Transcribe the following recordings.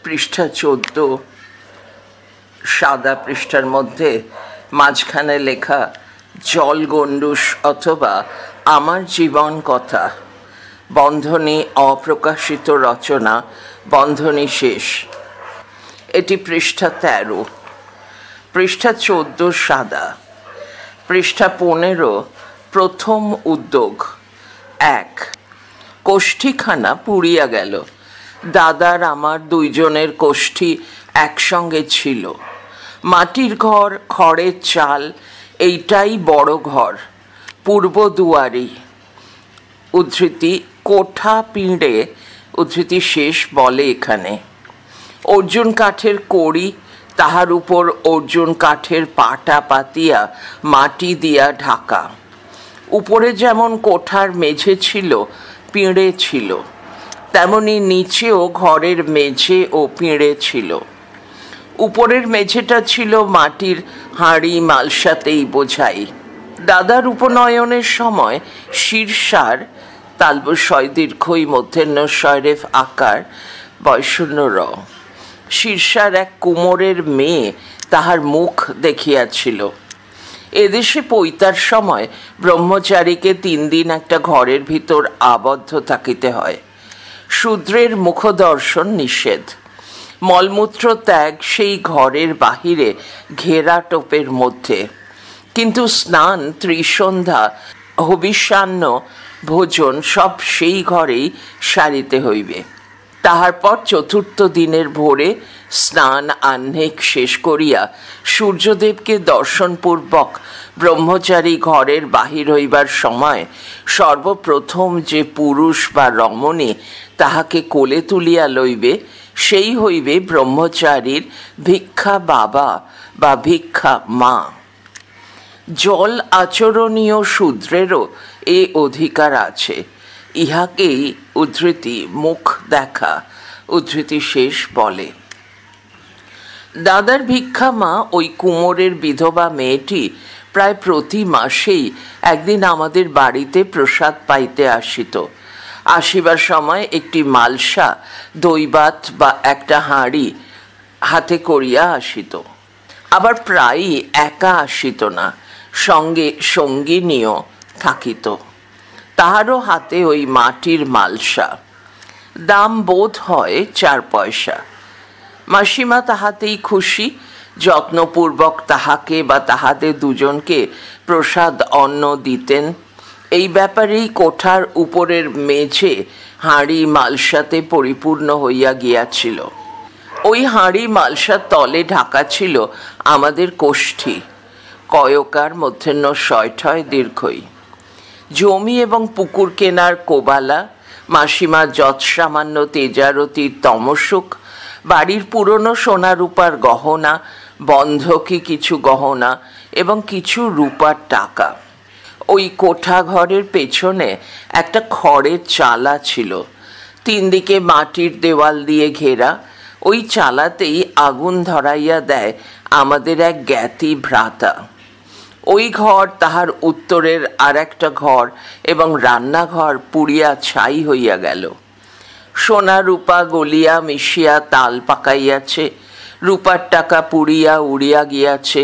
পৃষ্ঠা 14, সাদা পৃষ্ঠার মধ্যে মাঝখানে লেখা জলগণ্ডূষ অথবা আমার জীবন কথা, বন্ধনী অপ্রকাশিত রচনা, বন্ধনী শেষ। এটি পৃষ্ঠা 13। পৃষ্ঠা 14 সাদা। পৃষ্ঠা 15 প্রথম উদ্যোগ। 1, কোষ্ঠীখানা পুড়িয়া গেল। দাদার আমার দুইজনের কোষ্ঠী একসঙ্গে ছিল। মাটির ঘর, খড়ের চাল, এইটাই বড় ঘর। পূর্ব দুয়ারি, উদ্ধৃতি কোঠা পিঁড়ে, উদ্ধৃতি শেষ, বলে এখানে। অর্জুন কাঠের কড়ি, তাহার উপর অর্জুন কাঠের পাটা পাতিয়া মাটি দিয়া ঢাকা। উপরে যেমন কোঠার মেঝে ছিল, পিঁড়ে ছিল, তেমনি নিচেও ঘরের মেঝে ও পিঁড়ে ছিল। উপরের মেঝেটা ছিল মাটির হাঁড়ি মালসাতেই বোঝাই। দাদার উপনয়নের সময় শীর্ষার, তালবস্বয় দীর্ঘই মূর্ধন্য রেফ আকার, বয়শূন্য র, শীর্ষার এক কুমোরের মেয়ে তাহার মুখ দেখিয়াছিল। এদেশে পৈতার সময় ব্রহ্মচারীকে 3 দিন একটা ঘরের ভিতর আবদ্ধ থাকিতে হয়। শূদ্রের মুখদর্শন নিষেধ। মলমূত্র ত্যাগ সেই ঘরের বাহিরে ঘেরা টোপের মধ্যে, কিন্তু স্নান, ত্রিসন্ধ্যা, হবিষ্যান্ন, ভোজন সব সেই ঘরেই সারিতে হইবে। তাহার পর 4th দিনের ভোরে স্নান আহ্নিক শেষ করিয়া সূর্যদেবকে দর্শনপূর্বক ব্রহ্মচারী ঘরের বাহির হইবার সময় সর্বপ্রথম যে পুরুষ বা রমণী তাহাকে কোলে তুলিয়া লইবে, সেই হইবে ব্রহ্মচারীর ভিক্ষা বাবা বা ভিক্ষা মা। জল আচরণীয় শূদ্রেরও এ অধিকার আছে। ইহাকেই উদ্ধৃতি মুখ দেখা, উদ্ধৃতি শেষ, বলে। দাদার ভিক্ষা মা, ওই কুমোরের বিধবা মেয়েটি, প্রায় প্রতি মাসেই একদিন আমাদের বাড়িতে প্রসাদ পাইতে আসিত। আসিবার সময় একটি মালসা, দইবাত বা একটা হাঁড়ি হাতে করিয়া আসিত। আবার প্রায়ই একা আসিত না, সঙ্গে সঙ্গিনীও থাকিত। তাহারও হাতে ওই মাটির মালসা। দাম বোধ হয় 4 পয়সা। মাসিমা তাহাতেই খুশি, যত্নপূর্বক তাহাকে বা তাহাদের দুজনকে প্রসাদ অন্ন দিতেন। এই ব্যাপারেই কোঠার উপরের মেঝে হাঁড়ি মালসাতে পরিপূর্ণ হইয়া গিয়াছিল। ওই হাঁড়ি মালসার তলে ঢাকা ছিল আমাদের কোষ্ঠী, কয়কার মূর্ধন্য ষয় দীর্ঘই। জমি এবং পুকুর কেনার কোবালা, মাসিমার যৎসামান্য তেজারতির তমসুক, বাড়ির পুরনো সোনা রূপার গহনা, বন্ধকি কিছু গহনা এবং কিছু রূপার টাকা। ওই কোঠা ঘরের পেছনে একটা খড়ের চালা ছিল, 3 দিকে মাটির দেওয়াল দিয়ে ঘেরা। ওই চালাতেই আগুন ধরাইয়া দেয় আমাদের এক জ্ঞাতি ভ্রাতা। ওই ঘর, তাহার উত্তরের আর একটা ঘর এবং রান্নাঘর পুড়িয়া ছাই হইয়া গেল। সোনা রূপা গলিয়া মিশিয়া তাল পাকাইয়াছে, রূপার টাকা পুড়িয়া উড়িয়া গিয়াছে।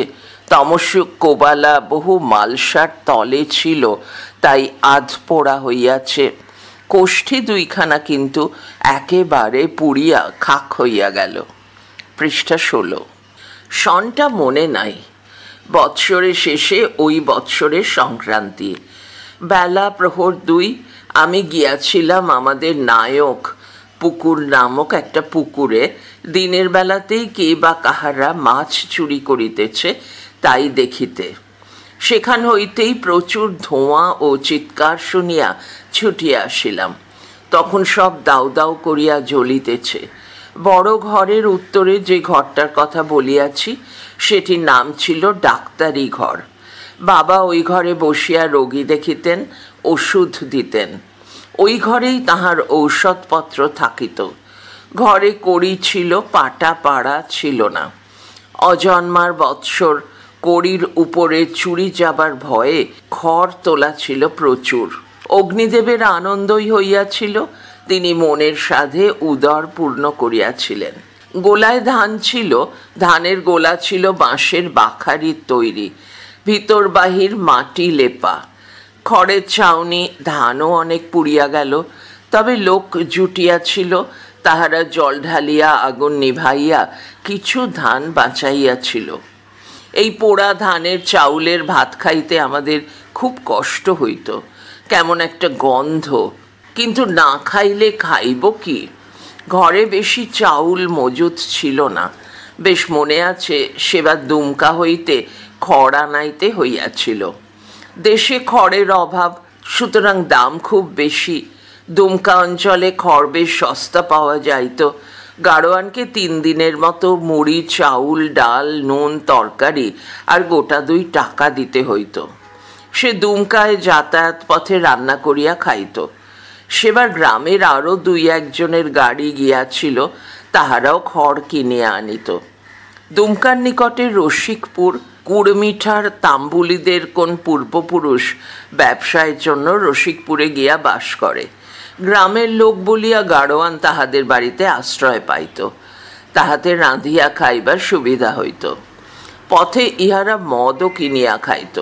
তমসুক কোবালা বহু মালসার তলে ছিল, তাই আধপোড়া হইয়াছে। কোষ্ঠী 2খানা কিন্তু একেবারে পুড়িয়া খাক হইয়া গেল। পৃষ্ঠা 16। সনটা মনে নাই। বৎসরের শেষে, ওই বৎসরের সংক্রান্তি, বেলা প্রহর 2, আমি গিয়াছিলাম আমাদের নায়ক পুকুর নামক একটা পুকুরে। দিনের বেলাতেই কে বা কাহারা মাছ চুরি করিতেছে তাই দেখিতে। সেখান হইতেই প্রচুর ধোঁয়া ও চিৎকার শুনিয়া ছুটিয়া আসিলাম। তখন সব দাউ দাউ করিয়া জ্বলিতেছে। বড় ঘরের উত্তরে যে ঘরটার কথা বলিয়াছি, সেটির নাম ছিল ডাক্তারি ঘর। বাবা ওই ঘরে বসিয়া রোগী দেখিতেন, ওষুধ দিতেন। ওই ঘরেই তাহার ঔষধপত্র থাকিত। ঘরে কড়ি ছিল, পাটা পাড়া ছিল না। অজন্মার বৎসর কড়ির উপরে চুরি যাবার ভয়ে খড় তোলা ছিল প্রচুর। অগ্নিদেবের আনন্দই হইয়াছিল, তিনি মনের সাধে উদর পূর্ণ করিয়াছিলেন। গোলায় ধান ছিল, ধানের গোলা ছিল বাঁশের বাখারির তৈরি, ভিতর বাহির মাটি লেপা। খড়ের ছাউনি, ধানও অনেক পুড়িয়া গেল, তবে লোক জুটিয়াছিল, তাহারা জল ঢালিয়া আগুন নিভাইয়া কিছু ধান বাঁচাইয়াছিল। এই পোড়া ধানের চাউলের ভাত খাইতে আমাদের খুব কষ্ট হইত, কেমন একটা গন্ধ, কিন্তু না খাইলে খাইব কি? ঘরে বেশি চাউল মজুত ছিল না। বেশ মনে আছে, সেবার দুমকা হইতে খড় আনাইতে হইয়াছিল। দেশে খড়ের অভাব, সুতরাং দাম খুব বেশি। দুমকা অঞ্চলে খড় বেশ সস্তা পাওয়া যাইত। গাড়োয়ানকে 3 দিনের মতো মুড়ি, চাউল, ডাল, নুন, তরকারি আর গোটা 2 টাকা দিতে হইত। সে দুমকায় যাতায়াত পথে রান্না করিয়া খাইত। সেবার গ্রামের আরও 2-1 জনের গাড়ি গিয়াছিল, তাহারাও খড় কিনিয়া আনিত। দুমকার নিকটে রসিকপুর, কুড়মিঠার তাম্বুলিদের কোন পূর্বপুরুষ ব্যবসায়ের জন্য রসিকপুরে গিয়া বাস করে। গ্রামের লোক বলিয়া গাড়োয়ান তাহাদের বাড়িতে আশ্রয় পাইত, তাহাতে রাঁধিয়া খাইবার সুবিধা হইত। পথে ইহারা মদও কিনিয়া খাইত,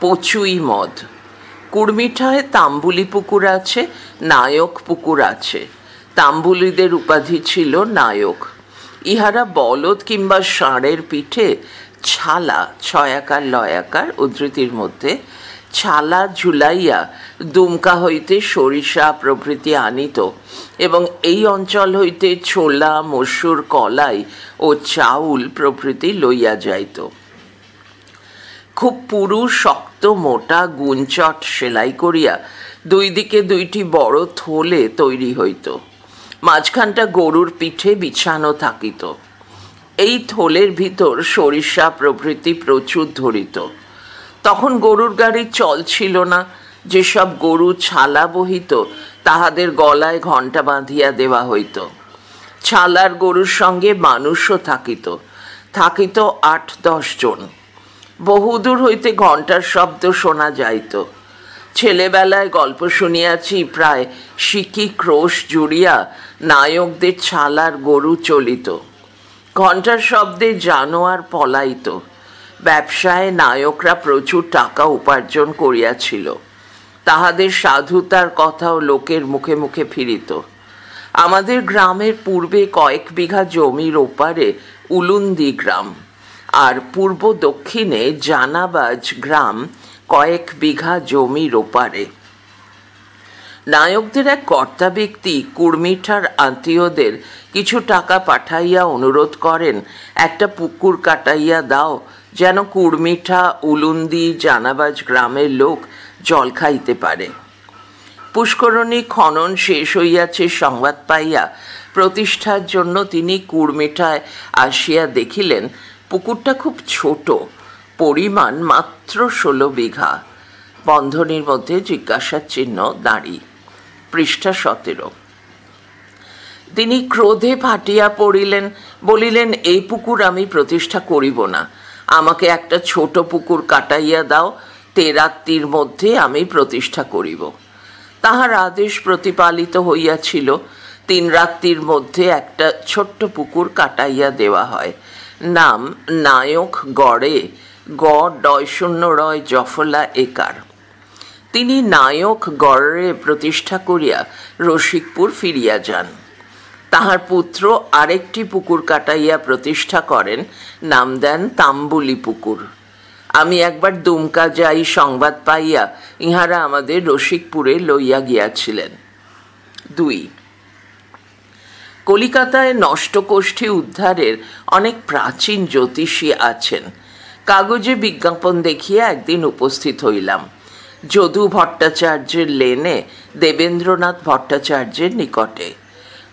পচুই মদ। কুড়মিঠায় তাম্বুলি পুকুর আছে, নায়ক পুকুর আছে। তাম্বুলিদের উপাধি ছিল নায়ক। ইহারা বলদ কিংবা ষাঁড়ের পিঠে ছালা, 6 আকার 9 আকার উদ্ধৃতির মধ্যে ছালা ঝুলাইয়া দুমকা হইতে সরিষা প্রভৃতি আনিত এবং এই অঞ্চল হইতে ছোলা, মসুর, কলাই ও চাউল প্রভৃতি লইয়া যাইত। খুব পুরু, শক্ত, মোটা গুঞ্চট সেলাই করিয়া 2 দিকে 2টি বড় থলে তৈরি হইত। মাঝখানটা গরুর পিঠে বিছানো থাকিত। এই থলের ভিতর সরিষা প্রভৃতি প্রচুর ধরিত। তখন গরুর গাড়ির চল ছিল না। যেসব গরু ছালা বহিত তাহাদের গলায় ঘণ্টা বাঁধিয়া দেওয়া হইত। ছালার গরুর সঙ্গে মানুষও থাকিত 8-10 জন। বহুদূর হইতে ঘণ্টার শব্দ শোনা যাইত। ছেলেবেলায় গল্প শুনিয়াছি, প্রায় সিকি ক্রোশ জুড়িয়া নায়কদের ছালার গরু চলিত। ঘণ্টার শব্দে জানোয়ার পলাইত। ব্যবসায় নায়করা প্রচুর টাকা উপার্জন করিয়াছিল। তাহাদের সাধুতার কথাও লোকের মুখে মুখে ফিরিত। আমাদের গ্রামের পূর্বে কয়েক বিঘা জমির ওপারে উলুন্দি গ্রাম, আর পূর্ব দক্ষিণে জানাবাজ গ্রাম কয়েক বিঘা জমির ওপারে। নায়কদের এক কর্তা ব্যক্তি কুড়মিঠার আত্মীয়দের কিছু টাকা পাঠাইয়া অনুরোধ করেন, একটা পুকুর কাটাইয়া দাও, যেন কুড়মিঠা, উলুন্দি, জানাবাজ গ্রামের লোক জল খাইতে পারে। পুষ্করণী খনন শেষ হইয়াছে সংবাদ পাইয়া প্রতিষ্ঠার জন্য তিনি কুড়মিঠায় আসিয়া দেখিলেন পুকুরটা খুব ছোট, পরিমাণ মাত্র 16 বিঘা। বন্ধনীর মধ্যে জিজ্ঞাসার চিহ্ন দাঁড়ি। পৃষ্ঠা 17। তিনি ক্রোধে ফাটিয়া পড়িলেন, বলিলেন, এই পুকুর আমি প্রতিষ্ঠা করিব না। আমাকে একটা ছোট পুকুর কাটাইয়া দাও, 3 রাত্রির মধ্যে আমি প্রতিষ্ঠা করিব। তাহার আদেশ প্রতিপালিত হইয়াছিল। 3 রাত্রির মধ্যে একটা ছোট্ট পুকুর কাটাইয়া দেওয়া হয়। নাম নায়ক গড়ে, গ-0 জফলা একার। তিনি নায়ক গড়ে প্রতিষ্ঠা করিয়া রসিকপুর ফিরিয়া যান। তাহার পুত্র আরেকটি পুকুর কাটাইয়া প্রতিষ্ঠা করেন, নাম দেন তাম্বুলি পুকুর। আমি একবার দুমকা যাই সংবাদ পাইয়া ইহারা আমাদের রসিকপুরে লইয়া গিয়াছিলেন। 2, কলিকাতায় নষ্টকোষ্ঠী উদ্ধারের অনেক প্রাচীন জ্যোতিষী আছেন। কাগজে বিজ্ঞাপন দেখিয়া একদিন উপস্থিত হইলাম যদু ভট্টাচার্যের লেনে দেবেন্দ্রনাথ ভট্টাচার্যের নিকটে।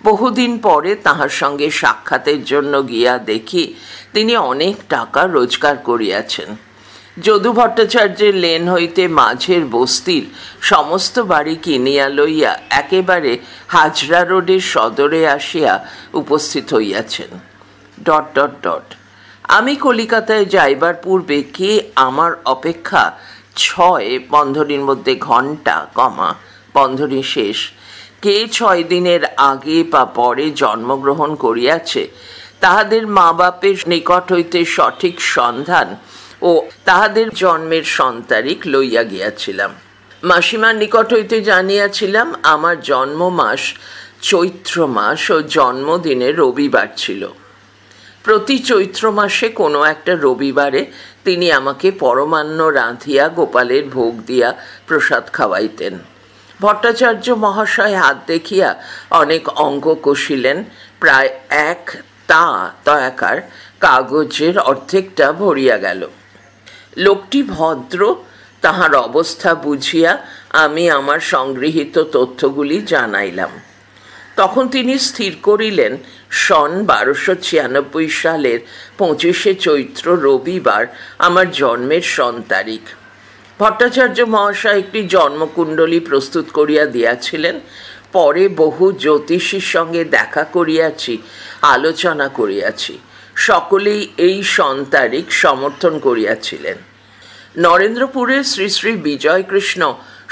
বহুদিন পরে তাহার সঙ্গে সাক্ষাতের জন্য গিয়া দেখি তিনি অনেক টাকা রোজগার করিয়াছেন। যদু ভট্টাচার্যের লেন হইতে মাঝের বস্তির সমস্ত বাড়ি কিনিয়া লইয়া একেবারে হাজরা রোডের সদরে আসিয়া উপস্থিত হইয়াছেন। ... আমি কলিকাতায় যাইবার পূর্বে কে আমার অপেক্ষা 6 বন্ধনীর মধ্যে ঘণ্টা, বন্ধনী শেষ, কে 6 দিনের আগে বা পরে জন্মগ্রহণ করিয়াছে তাহাদের মা বাপের নিকট হইতে সঠিক সন্ধান ও তাহাদের জন্মের সন্তারিখ লইয়া গিয়াছিলাম। মাসিমার নিকট হইতে জানিয়াছিলাম আমার জন্ম মাস চৈত্র মাস ও জন্মদিনে রবিবার ছিল। প্রতি চৈত্র মাসে কোনো একটা রবিবারে তিনি আমাকে পরমান্ন রাঁধিয়া গোপালের ভোগ দিয়া প্রসাদ খাওয়াইতেন। ভট্টাচার্য মহাশয় হাত দেখিয়া অনেক অঙ্ক কষিলেন। প্রায় এক তয়াকার কাগজের অর্ধেকটা ভরিয়া গেল। লোকটি ভদ্র, তাহার অবস্থা বুঝিয়া আমি আমার সংগৃহীত তথ্যগুলি জানাইলাম। তখন তিনি স্থির করিলেন সন 1296 সালের 25শে চৈত্র রবিবার আমার জন্মের তারিখ। ভট্টাচার্য মহাশয় একটি জন্মকুণ্ডলী প্রস্তুত করিয়া দিয়াছিলেন। পরে বহু জ্যোতিষীর সঙ্গে দেখা করিয়াছি, আলোচনা করিয়াছি। সকলেই এই তারিখ সমর্থন করিয়াছিলেন। নরেন্দ্রপুরের শ্রী শ্রী বিজয়কৃষ্ণ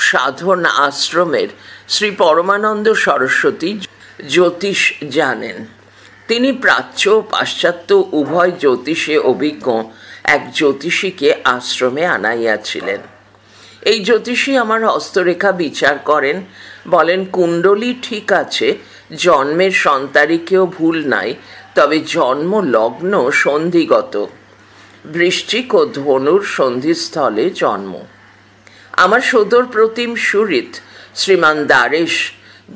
সাধন আশ্রমের শ্রী পরমানন্দ সরস্বতী জ্যোতিষ জানেন। তিনি প্রাচ্য ও পাশ্চাত্য উভয় জ্যোতিষে অভিজ্ঞ এক জ্যোতিষীকে আশ্রমে আনাইয়াছিলেন। এই জ্যোতিষী আমার হস্তরেখা বিচার করেন, বলেন কুণ্ডলী ঠিক আছে, জন্মের তারিখেও ভুল নাই, তবে জন্ম লগ্ন সন্ধিগত, বৃশ্চিক ও ধনুর সন্ধিস্থলে জন্ম। আমার সদর প্রতিম সুরিত শ্রীমান দ্বারেশ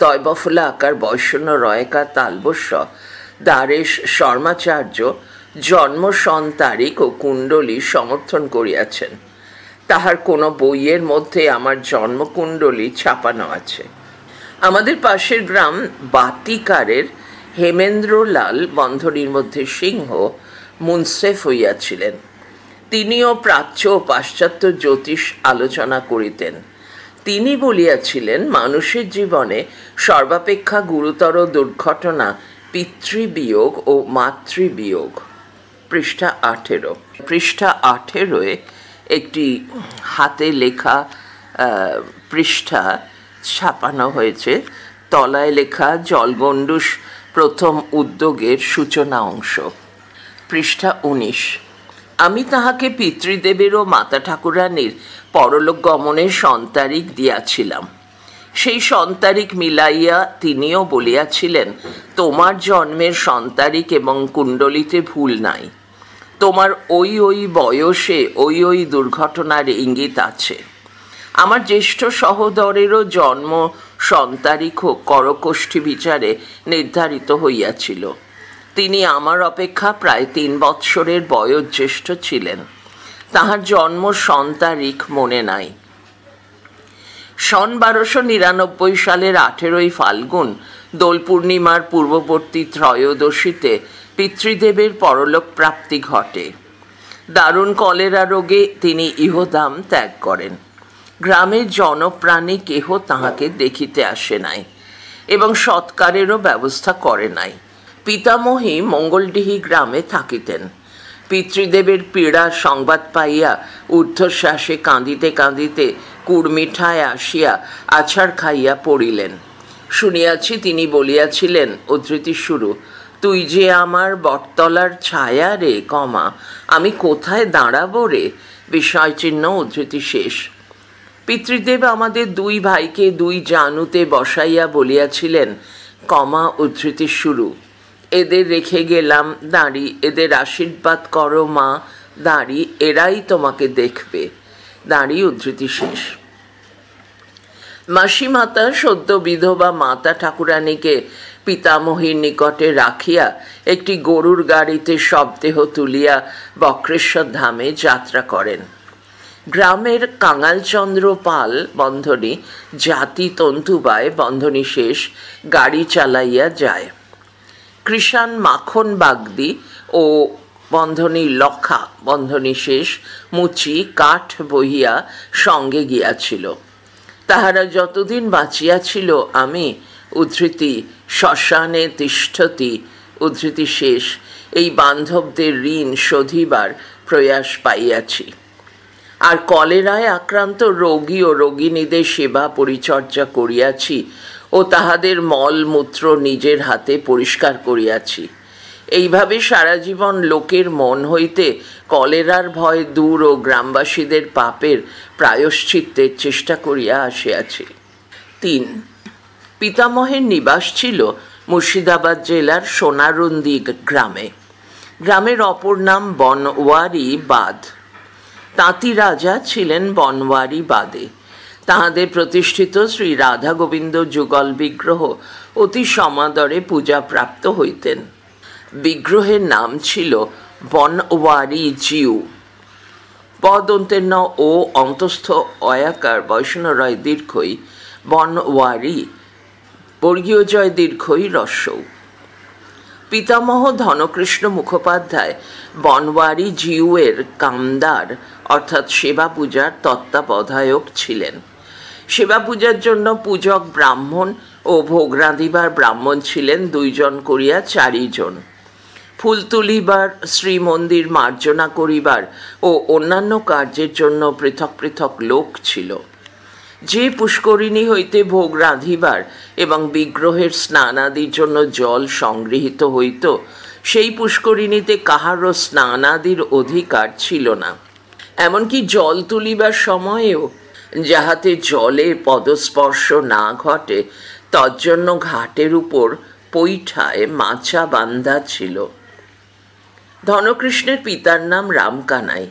দয়বফলা আকার বৈষ্ণ রয়কা তালবস্য দ্বারেশ শর্মাচার্য জন্ম তারিখ ও কুণ্ডলী সমর্থন করিয়াছেন। তাহার কোনো বইয়ের মধ্যে আমার জন্মকুণ্ডলী ছাপানো আছে। আমাদের পাশের গ্রাম বাতিকারের হেমেন্দ্রলাল বন্ধনীর মধ্যে সিংহ মুনসেফ হইয়াছিলেন। তিনিও প্রাচ্য ও পাশ্চাত্য জ্যোতিষ আলোচনা করিতেন। তিনি বলিয়াছিলেন মানুষের জীবনে সর্বাপেক্ষা গুরুতর দুর্ঘটনা পিতৃবিয়োগ ও মাতৃবিয়োগ। পৃষ্ঠা 18। পৃষ্ঠা 18 একটি হাতে লেখা পৃষ্ঠা ছাপানো হয়েছে। তলায় লেখা জলগণ্ডুষ প্রথম উদ্যোগের সূচনা অংশ। পৃষ্ঠা 19। আমি তাহাকে পিতৃদেবের ও মাতা ঠাকুরানীর পরলোক গমনের তারিখ দিয়াছিলাম। সেই তারিখ মিলাইয়া তিনিও বলিয়াছিলেন, তোমার জন্মের তারিখ এবং কুণ্ডলিতে ভুল নাই, তোমার ওই বয়সে ওই দুর্ঘটনার ইঙ্গিত আছে। আমার জ্যেষ্ঠ সহোদরেরও জন্ম তারিখও করকোষ্ঠী বিচারে নির্ধারিত হইয়াছিল। তিনি আমার অপেক্ষা প্রায় 3 বৎসরের বয়োজ্যেষ্ঠ ছিলেন। তাহার জন্ম তারিখ মনে নাই। সন 1299 সালের 18 ফাল্গুন দোল পূর্ণিমার পূর্ববর্তী ত্রয়োদশীতে পিতৃদেবের পরলোক প্রাপ্তি ঘটে। দারুণ কলেরা রোগে তিনি ইহধাম ত্যাগ করেন। গ্রামের জনপ্রাণী কেহ তাহাকে দেখিতে আসে নাই এবং সৎকারেরও ব্যবস্থা করে নাই। পিতামহী মঙ্গলডিহি গ্রামে থাকিতেন। পিতৃদেবের পীড়ার সংবাদ পাইয়া ঊর্ধ্বশ্বাসে কাঁদিতে কাঁদিতে কুড়মিঠায় আসিয়া আছাড় খাইয়া পড়িলেন। শুনিয়াছি তিনি বলিয়াছিলেন, উদ্ধৃতি শুরু, তুই যে আমার বটতলার ছায়া রে, আমি কোথায় দাঁড়াবো রে, বিস্ময়চিহ্ন, উদ্ধৃতি শেষ। পিতৃদেব আমাদের 2 ভাইকে 2 জানুতে বসাইয়া বলিয়াছিলেন, উদ্ধৃতি শুরু, এদের রেখে গেলাম দাঁড়ি, এদের আশীর্বাদ করো মা দাঁড়ি, এরাই তোমাকে দেখবে দাঁড়ি, উদ্ধৃতি শেষ। মাসিমাতা সদ্য বিধবা মাতা ঠাকুরানীকে পিতামহীর নিকটে রাখিয়া একটি গরুর গাড়িতে শবদেহ তুলিয়া বক্রেশ্বর ধামে যাত্রা করেন। গ্রামের কাঙালচন্দ্র পাল বন্ধনী জাতি তন্তুবায় বন্ধনী শেষ গাড়ি চালাইয়া যায়। কৃষাণ মাখন বাগদি ও বন্ধনী লক্ষা বন্ধনী শেষ মুচি কাঠ বহিয়া সঙ্গে গিয়াছিল। তাহারা যতদিন বাঁচিয়াছিল আমি, উদ্ধৃতি, শ্মশানে তিষ্ঠতি, উদ্ধৃতি শেষ, এই বান্ধবদের ঋণ শোধিবার প্রয়াস পাইয়াছি। আর কলেরায় আক্রান্ত রোগী ও রোগিণীদের সেবা পরিচর্যা করিয়াছি ও তাহাদের মলমূত্র নিজের হাতে পরিষ্কার করিয়াছি। এইভাবে সারা জীবন লোকের মন হইতে কলেরার ভয় দূর ও গ্রামবাসীদের পাপের প্রায়শ্চিত্তের চেষ্টা করিয়া আসিয়াছি। 3. পিতামহের নিবাস ছিল মুর্শিদাবাদ জেলার সোনারুন্দি গ্রামে। গ্রামের অপর নাম বনওয়ারি বাদ। তাঁতি রাজা ছিলেন বনওয়ারি বাদে। তাহাদের প্রতিষ্ঠিত শ্রী রাধা গোবিন্দ যুগল বিগ্রহ অতি সমাদরে পূজা প্রাপ্ত হইতেন। বিগ্রহের নাম ছিল বনওয়ারি জিউ। পদন্তের ন ও অন্তস্থ অয়াকার বৈষ্ণরয় দীর্ঘই বনওয়ারি বর্গীয় জয় দীর্ঘই রস্যৌ। পিতামহ ধনকৃষ্ণ মুখোপাধ্যায় বনওয়ারি জিউয়ের কামদার অর্থাৎ সেবা পূজার তত্ত্বাবধায়ক ছিলেন। সেবা পূজার জন্য পূজক ব্রাহ্মণ ও ভোগ রাঁধিবার ব্রাহ্মণ ছিলেন 2 জন করিয়া 4 জন। ফুল তুলিবার, শ্রীমন্দির মার্জনা করিবার ও অন্যান্য কার্যের জন্য পৃথক পৃথক লোক ছিল। যে পুষ্করিণী হইতে ভোগ রাঁধিবার এবং বিগ্রহের স্নানাদির জন্য জল সংগৃহীত হইত, সেই পুষ্করিণীতে কাহারও স্নানাদির অধিকার ছিল না। এমনকি জল তুলিবার সময়েও যাহাতে জলে পদস্পর্শ না ঘটে, তজ্জন্য ঘাটের উপর পৈঠায় মাচা বান্ধা ছিল। ধনকৃষ্ণের পিতার নাম রামকানাই,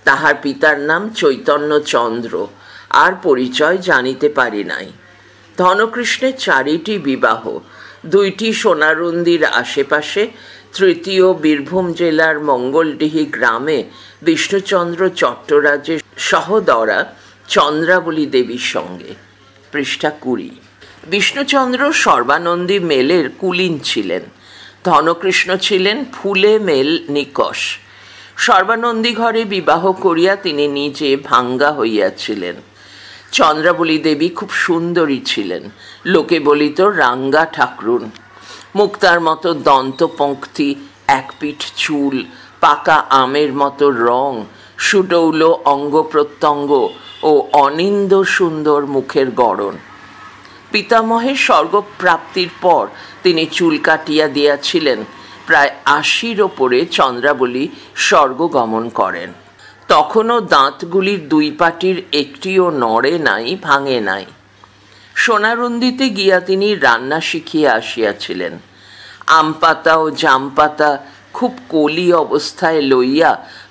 তাহার পিতার নাম চৈতন্যচন্দ্র, আর পরিচয় জানিতে পারি নাই। ধনকৃষ্ণের 4টি বিবাহ, 2টি সোনারুন্দির আশেপাশে, তৃতীয় বীরভূম জেলার মঙ্গলডিহি গ্রামে বিষ্ণুচন্দ্র চট্টরাজের সহদরা চন্দ্রাবলী দেবীর সঙ্গে। পৃষ্ঠা 20। বিষ্ণুচন্দ্র সর্বানন্দী মেলের কুলীন ছিলেন। ধনকৃষ্ণ ছিলেন ফুলে মেল নিকষ। সর্বানন্দী ঘরে বিবাহ করিয়া তিনি নিজে ভাঙ্গা হইয়াছিলেন। চন্দ্রাবলী দেবী খুব সুন্দরী ছিলেন, লোকে বলিত রাঙ্গা ঠাকরুন। মুক্তার মতো দন্তপঙ্ক্তি, 1 পিঠ চুল, পাকা আমের মতো রং, সুডৌল অঙ্গ প্রত্যঙ্গ ও অনিন্দ সুন্দর মুখের গড়ন। পিতামহের স্বর্গপ্রাপ্তির পর তিনি চুল কাটিয়া দিয়াছিলেন। প্রায় 80-র ওপরে চন্দ্রাবলী স্বর্গগমন করেন। তখনও দাঁতগুলির 2 পাটির একটিও নড়ে নাই, ভাঙে নাই। সোনারুন্দিতে গিয়া তিনি রান্না শিখিয়া আসিয়াছিলেন। আম পাতা ও জাম পাতা খুব কলি অবস্থায় লইয়া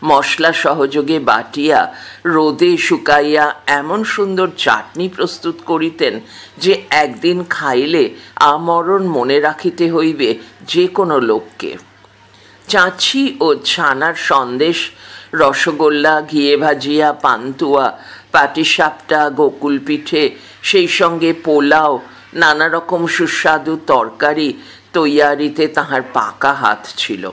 মশলা সহযোগে বাটিয়া রোদে শুকাইয়া এমন সুন্দর চাটনি প্রস্তুত করিতেন যে একদিন খাইলে আমরণ মনে রাখিতে হইবে যে কোনো লোককে। চাঁছি ও ছানার সন্দেশ, রসগোল্লা, ঘিয়ে ভাজিয়া, পান্তুয়া, পাটিসাপটা, গোকুল পিঠে, সেই সঙ্গে পোলাও, নানা রকম সুস্বাদু তরকারি তৈয়ারিতে তাহার পাকা হাত ছিল।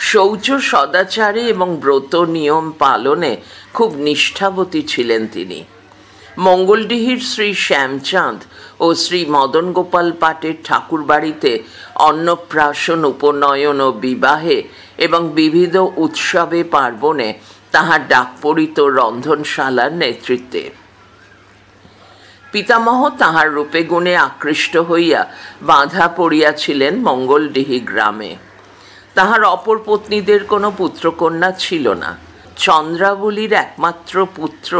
শৌচ সদাচারে এবং ব্রত নিয়ম পালনে খুব নিষ্ঠাবতী ছিলেন তিনি। মঙ্গলডিহির শ্রী শ্যামচাঁদ ও শ্রী মদন গোপাল পাটের ঠাকুর বাড়িতে অন্নপ্রাশন, উপনয়ন ও বিবাহে এবং বিবিধ উৎসবে পার্বণে তাহার ডাক পড়িত রন্ধনশালার নেতৃত্বে। পিতামহ তাহার রূপে গুণে আকৃষ্ট হইয়া বাঁধা পড়িয়াছিলেন মঙ্গলডিহি গ্রামে। তাহার অপর পত্নীদের কোনো পুত্রকন্যা ছিল না। চন্দ্রাবলীর একমাত্র পুত্র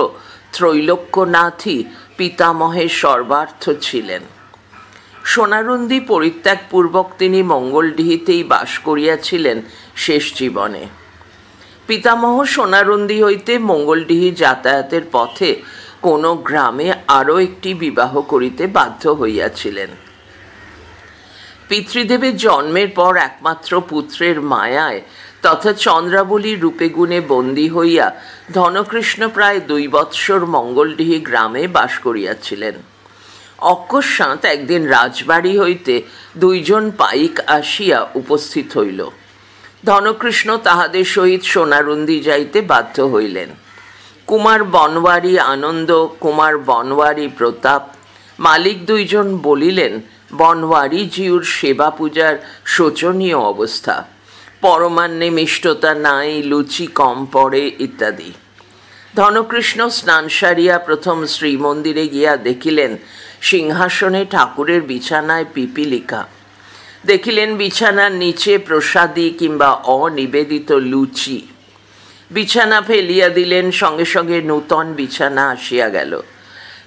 ত্রৈলোক্যনাথই পিতামহের সর্বার্থ ছিলেন। সোনারুন্দি পরিত্যাগপূর্বক তিনি মঙ্গলডিহিতেই বাস করিয়াছিলেন শেষ জীবনে। পিতামহ সোনারুন্দি হইতে মঙ্গলডিহি যাতায়াতের পথে কোনো গ্রামে আরও একটি বিবাহ করিতে বাধ্য হইয়াছিলেন। পিতৃদেবের জন্মের পর একমাত্র পুত্রের মায়ায় তথা চন্দ্রাবলীর রূপে গুণে বন্দী হইয়া ধনকৃষ্ণ প্রায় 2 বৎসর মঙ্গলডিহি গ্রামে বাস করিয়াছিলেন। অকস্মাৎ একদিন রাজবাড়ি হইতে 2 জন পাইক আসিয়া উপস্থিত হইল। ধনকৃষ্ণ তাহাদের সহিত সোনারুন্দি যাইতে বাধ্য হইলেন। কুমার বনওয়ারি আনন্দ, কুমার বনওয়ারি প্রতাপ, মালিক 2 জন বলিলেন, বনওয়ারি জিউর সেবা পূজার শোচনীয় অবস্থা, পরমান্নে মিষ্টতা নাই, লুচি কম পড়ে ইত্যাদি। ধনকৃষ্ণ স্নান সারিয়া প্রথম শ্রীমন্দিরে গিয়া দেখিলেন সিংহাসনে ঠাকুরের বিছানায় পিপীলিকা। দেখিলেন বিছানার নিচে প্রসাদী কিংবা অনিবেদিত লুচি। বিছানা ফেলিয়া দিলেন, সঙ্গে সঙ্গে নূতন বিছানা আসিয়া গেল।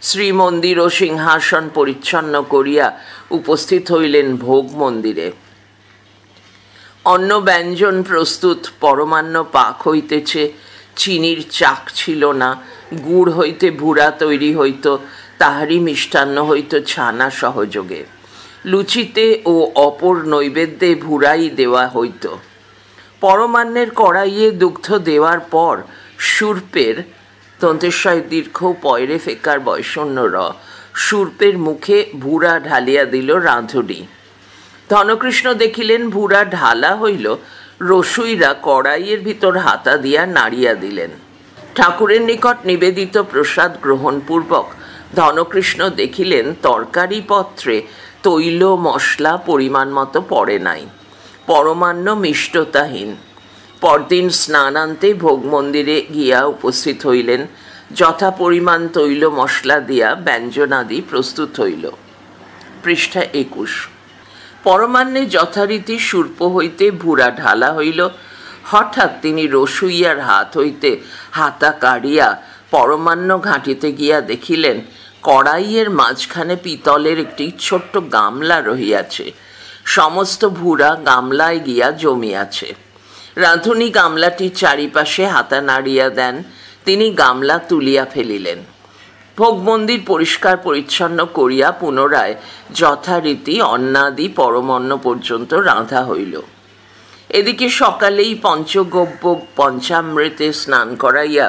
শ্রীমন্দির ও সিংহাসন পরিচ্ছন্ন করিয়া উপস্থিত হইলেন ভোগ মন্দিরে। অন্ন ব্যঞ্জন প্রস্তুত, পরমান্ন পাক হইতেছে। চিনির চাক ছিল না, গুড় হইতে ভুড়া তৈরি হইত, তাহারই মিষ্টান্ন হইত ছানা সহযোগে। লুচিতে ও অপর নৈবেদ্যে ভুড়াই দেওয়া হইত। পরমান্নের কড়াইয়ে দুগ্ধ দেওয়ার পর সুর্পের দন্তেশ্বয় দীর্ঘ পয়রে ফেকার বয়সন্য সুর্পের মুখে ভুড়া ঢালিয়া দিল রাঁধুনি। ধনকৃষ্ণ দেখিলেন ভুড়া ঢালা হইল, রসুইরা কড়াইয়ের ভিতর হাতা দিয়া নাড়িয়া দিলেন। ঠাকুরের নিকট নিবেদিত প্রসাদ গ্রহণপূর্বক ধনকৃষ্ণ দেখিলেন তরকারি পত্রে তৈল মশলা পরিমাণ মতো পড়ে নাই, পরমান্ন মিষ্টতাহীন। পরদিন স্নানান্তে ভোগ মন্দিরে গিয়া উপস্থিত হইলেন। যথা পরিমাণ তৈল মশলা দিয়া ব্যঞ্জনাদি প্রস্তুত হইল। পৃষ্ঠা 21। পরমান্নে যথারীতি সুর্প হইতে ভুড়া ঢালা হইল। হঠাৎ তিনি রসুইয়ার হাত হইতে হাতা কাড়িয়া পরমান্ন ঘাঁটিতে গিয়া দেখিলেন কড়াইয়ের মাঝখানে পিতলের একটি ছোট্ট গামলা রহিয়াছে। সমস্ত ভুড়া গামলায় গিয়া জমিয়াছে। রাঁধুনি গামলাটির চারিপাশে হাতা নাড়িয়া দেন। তিনি গামলা তুলিয়া ফেলিলেন। ভোগ মন্দির পরিষ্কার পরিচ্ছন্ন করিয়া পুনরায় যথারীতি অন্নাদি পরমন্ন পর্যন্ত রাঁধা হইল। এদিকে সকালেই পঞ্চগব্য পঞ্চামৃতে স্নান করাইয়া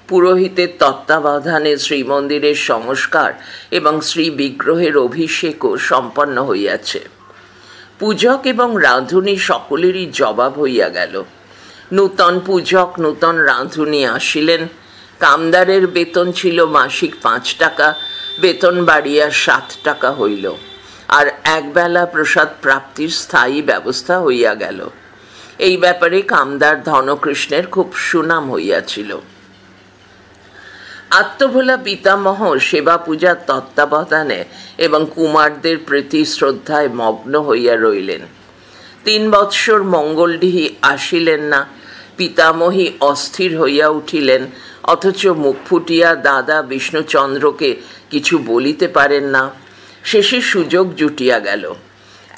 পুরোহিতের তত্ত্বাবধানে শ্রীমন্দিরের সংস্কার এবং শ্রী বিগ্রহের অভিষেকও সম্পন্ন হইয়াছে। পূজক এবং রাঁধুনি সকলেরই জবাব হইয়া গেল। নূতন পূজক নূতন রাঁধুনি আসিলেন। কামদারের বেতন ছিল মাসিক 5 টাকা, বেতন বাড়িয়া 7 টাকা হইল, আর একবেলা প্রসাদ প্রাপ্তির স্থায়ী ব্যবস্থা হইয়া গেল। এই ব্যাপারে কামদার ধনকৃষ্ণের খুব সুনাম হইয়াছিল। আত্মভোলা পিতামহ সেবা পূজার তত্ত্বাবধানে এবং কুমারদের প্রীতি শ্রদ্ধায় মগ্ন হইয়া রইলেন। 3 বৎসর মঙ্গলডিহি আসিলেন না। পিতামহী অস্থির হইয়া উঠিলেন, অথচ মুখ ফুটিয়া দাদা বিষ্ণুচন্দ্রকে কিছু বলিতে পারেন না। শেষে সুযোগ জুটিয়া গেল।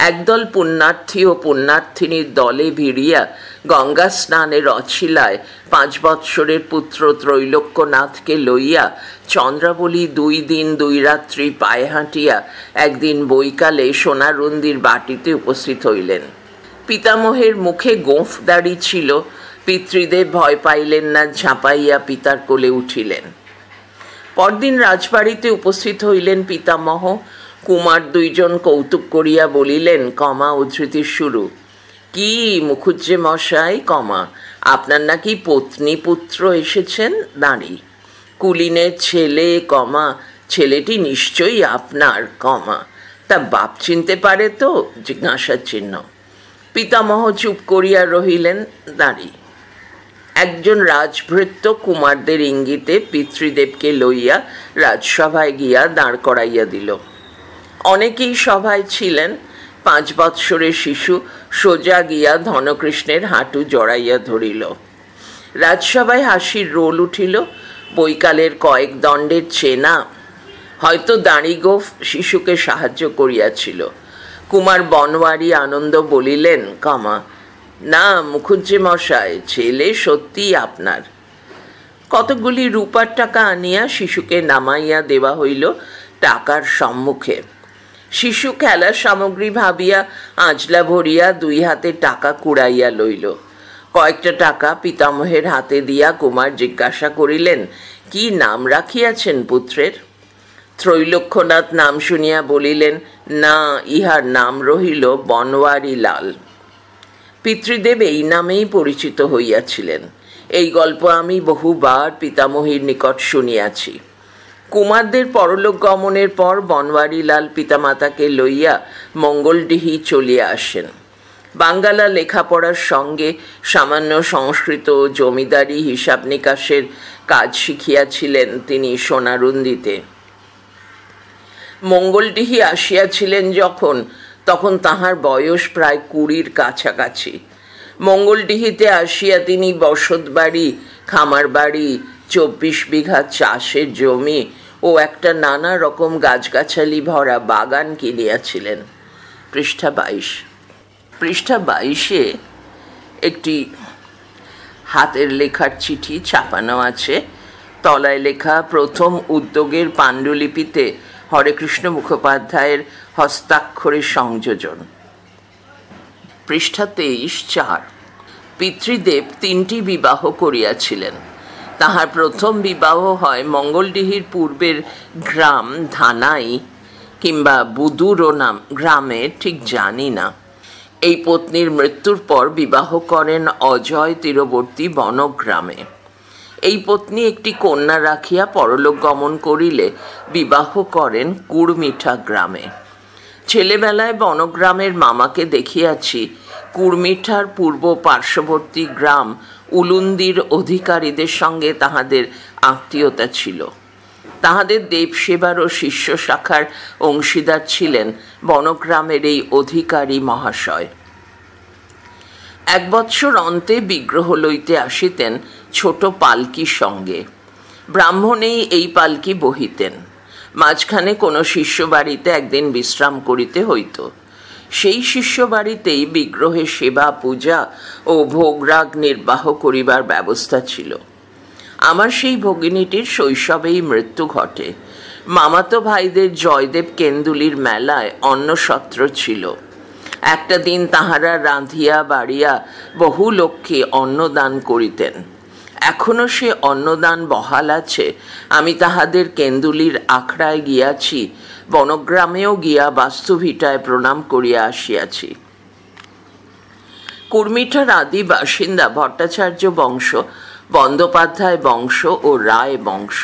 একদল পুণ্যার্থী ও পুণ্যার্থিনীর দলে ভিড়িয়া গঙ্গা স্নানের অছিলায় 5 বৎসরের পুত্র ত্রৈলোক্যনাথকে লইয়া চন্দ্রাবলী 2 দিন 2 রাত্রি পায়ে হাঁটিয়া একদিন বৈকালে সোনারুন্দির বাটিতে উপস্থিত হইলেন। পিতামহের মুখে গোঁফ দাড়ি ছিল। পিতৃদেব ভয় পাইলেন না, ঝাঁপাইয়া পিতার কোলে উঠিলেন। পরদিন রাজবাড়িতে উপস্থিত হইলেন পিতামহ। কুমার 2 জন কৌতুক করিয়া বলিলেন, উদ্ধৃতির শুরু, কি মুখুজ্জে মশাই, আপনার নাকি পত্নী পুত্র এসেছেন, দাঁড়ি কুলিনের ছেলে, ছেলেটি নিশ্চয়ই আপনার, তা বাপ চিনতে পারে তো, জিজ্ঞাসার চিহ্ন। পিতামহ চুপ করিয়া রহিলেন, দাঁড়ি। একজন রাজভৃত্য কুমারদের ইঙ্গিতে পিতৃদেবকে লইয়া রাজসভায় গিয়া দাঁড় করাইয়া দিল। অনেকেই সভায় ছিলেন। 5 বৎসরের শিশু সোজা গিয়া ধনকৃষ্ণের হাঁটু জড়াইয়া ধরিল। রাজসভায় হাসির রোল উঠিল। বৈকালের কয়েক দণ্ডের চেনা হয়তো দাঁড়িগোফ শিশুকে সাহায্য করিয়াছিল। কুমার বনওয়ারি আনন্দ বলিলেন, না মুখুজ্জে মশাই, ছেলে সত্যিই আপনার। কতকগুলি রূপার টাকা আনিয়া শিশুকে নামাইয়া দেওয়া হইল টাকার সম্মুখে। শিশু খেলার সামগ্রী ভাবিয়া আঁচলা ভরিয়া 2 হাতে টাকা কুড়াইয়া লইল। কয়েকটা টাকা পিতামহের হাতে দিয়া কুমার জিজ্ঞাসা করিলেন, কি নাম রাখিয়াছেন পুত্রের? ত্রৈলোক্যনাথ নাম শুনিয়া বলিলেন, না, ইহার নাম রহিল বনওয়ারি লাল। পিতৃদেব এই নামেই পরিচিত হইয়াছিলেন। এই গল্প আমি বহুবার পিতামহীর নিকট শুনিয়াছি। কুমারদের পরলোক গমনের পর বনওয়ারিলাল পিতামাতাকে লইয়া মঙ্গলডিহি চলিয়া আসেন। বাঙ্গালা লেখাপড়ার সঙ্গে সামান্য সংস্কৃত ও জমিদারি হিসাব নিকাশের কাজ শিখিয়াছিলেন তিনি সোনারুন্দিতে। মঙ্গলডিহি আসিয়াছিলেন যখন, তখন তাহার বয়স প্রায় 20-র কাছাকাছি। মঙ্গলডিহিতে আসিয়া তিনি বসতবাড়ি, খামার বাড়ি, 24 বিঘা চাষের জমি ও একটা নানা রকম গাছগাছালি ভরা বাগান কিনিয়াছিলেন। পৃষ্ঠা 22। পৃষ্ঠা 22-এ একটি হাতের লেখার চিঠি ছাপানো আছে। তলায় লেখা, প্রথম উদ্যোগের পাণ্ডুলিপিতে হরেকৃষ্ণ মুখোপাধ্যায়ের হস্তাক্ষরের সংযোজন। পৃষ্ঠা 23-4। পিতৃদেব 3টি বিবাহ করিয়াছিলেন। তাহার প্রথম বিবাহ হয় মঙ্গলডিহির পূর্বের গ্রাম ধানাই কিংবা বুদুরো নাম গ্রামে, ঠিক জানি না। এই পত্নীর মৃত্যুর পর বিবাহ করেন অজয় তীরবর্তী বনগ্রামে। এই পত্নী একটি কন্যা রাখিয়া পরলোক গমন করিলে বিবাহ করেন কুড়মিঠা গ্রামে। ছেলেবেলায় বনগ্রামের মামাকে দেখিয়াছি। কুড়মিঠার পূর্ব পার্শ্ববর্তী গ্রাম উলুন্দির অধিকারীদের সঙ্গে তাহাদের আত্মীয়তা ছিল। তাহাদের দেবসেবার ও শিষ্য শাখার অংশীদার ছিলেন বনগ্রামের এই অধিকারী মহাশয়। 1 বৎসর অন্তে বিগ্রহ লইতে আসিতেন ছোট পালকির সঙ্গে। ব্রাহ্মণেই এই পালকি বহিতেন। মাঝখানে কোনো শিষ্য বাড়িতে একদিন বিশ্রাম করিতে হইত। সেই শিষ্য বাড়িতেই বিগ্রহের সেবা, পূজা ও ভোগরাগ নির্বাহ করিবার ব্যবস্থা ছিল। আমার সেই ভগিনীটির শৈশবেই মৃত্যু ঘটে। মামাতো ভাইদের জয়দেব কেন্দুলির মেলায় অন্নসত্র ছিল। একটা দিন তাহারা রাঁধিয়া বাড়িয়া বহু লোককে অন্নদান করিতেন। এখনো সে অন্নদান বহাল আছে। আমি তাহাদের কেন্দুলির আখড়ায় গিয়াছি, বনগ্রামেও গিয়া বাস্তুভিটায় প্রণাম করিয়া আসিয়াছি। কুড়মিঠার আদি বাসিন্দা ভট্টাচার্য বংশ, বন্দ্যোপাধ্যায় বংশ ও রায় বংশ।